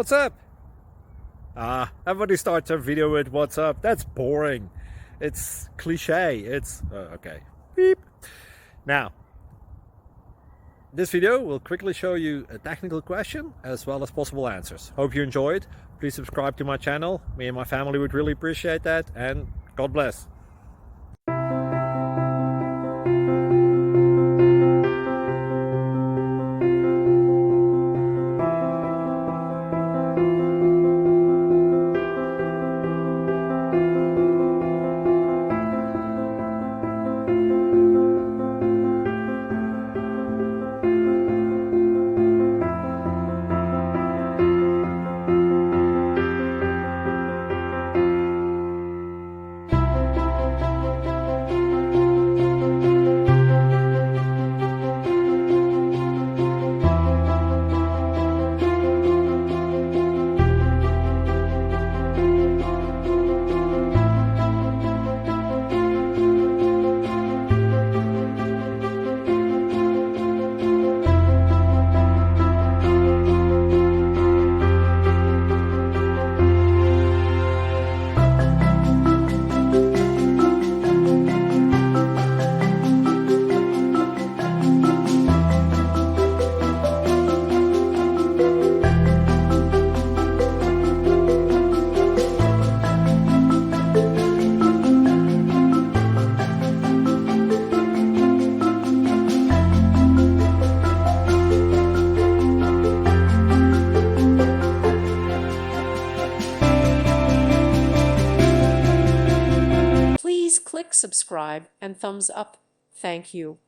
What's up? Everybody starts a video with what's up. That's boring. It's cliche. It's okay. Beep. Now, this video will quickly show you a technical question as well as possible answers. Hope you enjoyed. Please subscribe to my channel. Me and my family would really appreciate that, and God bless. Please click subscribe and thumbs up. Thank you.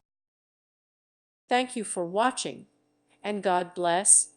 Thank you for watching, and God bless.